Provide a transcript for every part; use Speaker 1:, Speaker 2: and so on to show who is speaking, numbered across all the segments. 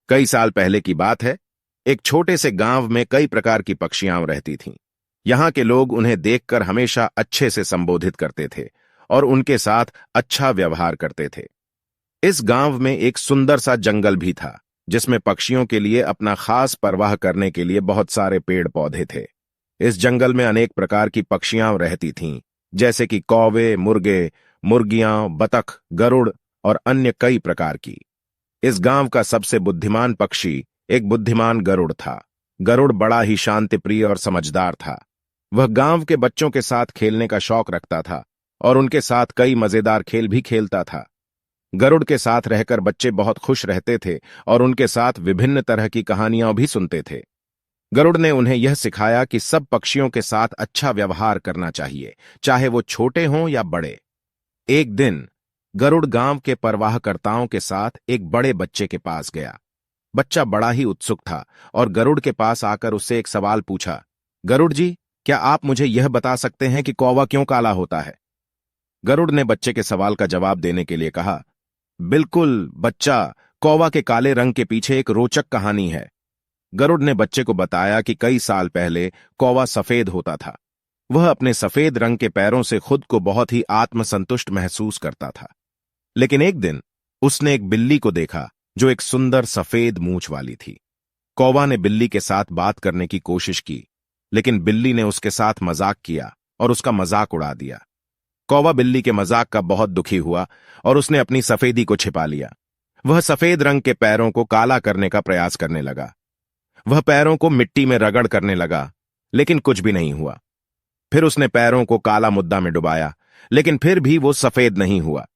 Speaker 1: कई साल पहले की बात है। एक छोटे से गांव में कई प्रकार की पक्षियां रहती थीं। यहां के लोग उन्हें देखकर हमेशा अच्छे से संबोधित करते थे और उनके साथ अच्छा व्यवहार करते थे। इस गांव में एक सुंदर सा जंगल भी था, जिसमें पक्षियों के लिए अपना खास परवाह करने के लिए बहुत सारे पेड़ पौधे थे। इस जंगल में अनेक प्रकार की पक्षियां रहती थीं, जैसे कि कौवे, मुर्गे, मुर्गियां, बतख, गरुड़ और अन्य कई प्रकार की। इस गांव का सबसे बुद्धिमान पक्षी एक बुद्धिमान गरुड़ था। गरुड़ बड़ा ही शांतिप्रिय और समझदार था। वह गांव के बच्चों के साथ खेलने का शौक रखता था और उनके साथ कई मजेदार खेल भी खेलता था। गरुड़ के साथ रहकर बच्चे बहुत खुश रहते थे और उनके साथ विभिन्न तरह की कहानियां भी सुनते थे। गरुड़ ने उन्हें यह सिखाया कि सब पक्षियों के साथ अच्छा व्यवहार करना चाहिए, चाहे वो छोटे हों या बड़े। एक दिन गरुड़ गांव के परवाहकर्ताओं के साथ एक बड़े बच्चे के पास गया। बच्चा बड़ा ही उत्सुक था और गरुड़ के पास आकर उससे एक सवाल पूछा। गरुड़ जी, क्या आप मुझे यह बता सकते हैं कि कौवा क्यों काला होता है? गरुड़ ने बच्चे के सवाल का जवाब देने के लिए कहा, बिल्कुल बच्चा, कौवा के काले रंग के पीछे एक रोचक कहानी है। गरुड़ ने बच्चे को बताया कि कई साल पहले कौवा सफेद होता था। वह अपने सफेद रंग के पैरों से खुद को बहुत ही आत्मसंतुष्ट महसूस करता था। लेकिन एक दिन उसने एक बिल्ली को देखा जो एक सुंदर सफेद मूंछ वाली थी। कौवा ने बिल्ली के साथ बात करने की कोशिश की, लेकिन बिल्ली ने उसके साथ मजाक किया और उसका मजाक उड़ा दिया। कौवा बिल्ली के मजाक का बहुत दुखी हुआ और उसने अपनी सफेदी को छिपा लिया। वह सफेद रंग के पैरों को काला करने का प्रयास करने लगा। वह पैरों को मिट्टी में रगड़ करने लगा, लेकिन कुछ भी नहीं हुआ। फिर उसने पैरों को काला मुद्दा में डुबाया, लेकिन फिर भी वो सफेद नहीं हुआ।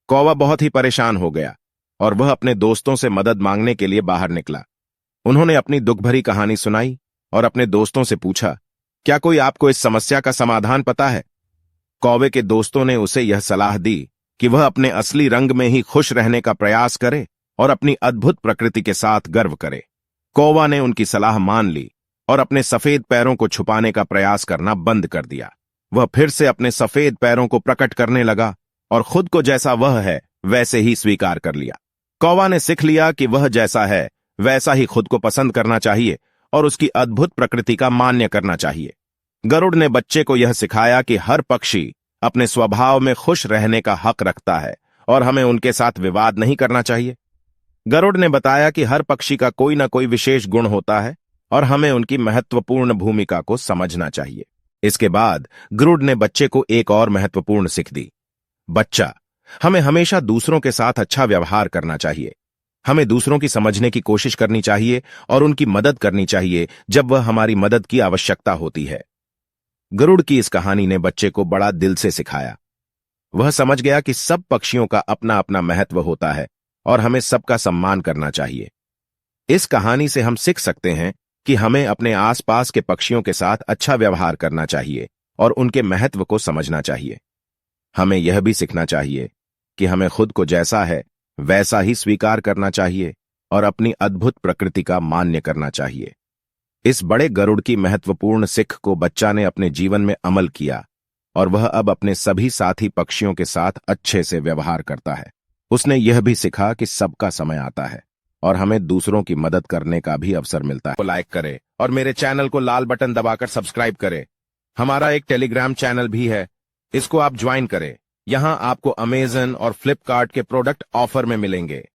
Speaker 1: कौवा बहुत ही परेशान हो गया और वह अपने दोस्तों से मदद मांगने के लिए बाहर निकला। उन्होंने अपनी दुखभरी कहानी सुनाई और अपने दोस्तों से पूछा, क्या कोई आपको इस समस्या का समाधान पता है? कौवे के दोस्तों ने उसे यह सलाह दी कि वह अपने असली रंग में ही खुश रहने का प्रयास करे और अपनी अद्भुत प्रकृति के साथ गर्व करे। कौवा ने उनकी सलाह मान ली और अपने सफेद पैरों को छुपाने का प्रयास करना बंद कर दिया। वह फिर से अपने सफेद पैरों को प्रकट करने लगा और खुद को जैसा वह है वैसे ही स्वीकार कर लिया। कौवा ने सीख लिया कि वह जैसा है वैसा ही खुद को पसंद करना चाहिए और उसकी अद्भुत प्रकृति का मान्य करना चाहिए। गरुड़ ने बच्चे को यह सिखाया कि हर पक्षी अपने स्वभाव में खुश रहने का हक रखता है और हमें उनके साथ विवाद नहीं करना चाहिए। गरुड़ ने बताया कि हर पक्षी का कोई न कोई विशेष गुण होता है और हमें उनकी महत्वपूर्ण भूमिका को समझना चाहिए। इसके बाद गरुड़ ने बच्चे को एक और महत्वपूर्ण सीख दी। बच्चा, हमें हमेशा दूसरों के साथ अच्छा व्यवहार करना चाहिए। हमें दूसरों की समझने की कोशिश करनी चाहिए और उनकी मदद करनी चाहिए जब वह हमारी मदद की आवश्यकता होती है। गरुड़ की इस कहानी ने बच्चे को बड़ा दिल से सिखाया। वह समझ गया कि सब पक्षियों का अपना अपना महत्व होता है और हमें सबका सम्मान करना चाहिए। इस कहानी से हम सीख सकते हैं कि हमें अपने आसपास के पक्षियों के साथ अच्छा व्यवहार करना चाहिए और उनके महत्व को समझना चाहिए। हमें यह भी सीखना चाहिए कि हमें खुद को जैसा है वैसा ही स्वीकार करना चाहिए और अपनी अद्भुत प्रकृति का मान्य करना चाहिए। इस बड़े गरुड़ की महत्वपूर्ण सीख को बच्चा ने अपने जीवन में अमल किया और वह अब अपने सभी साथी पक्षियों के साथ अच्छे से व्यवहार करता है। उसने यह भी सीखा कि सबका समय आता है और हमें दूसरों की मदद करने का भी अवसर मिलता है। लाइक करें और मेरे चैनल को लाल बटन दबाकर सब्सक्राइब करें। हमारा एक टेलीग्राम चैनल भी है, इसको आप ज्वाइन करें। यहां आपको अमेज़न और फ्लिपकार्ट के प्रोडक्ट ऑफर में मिलेंगे।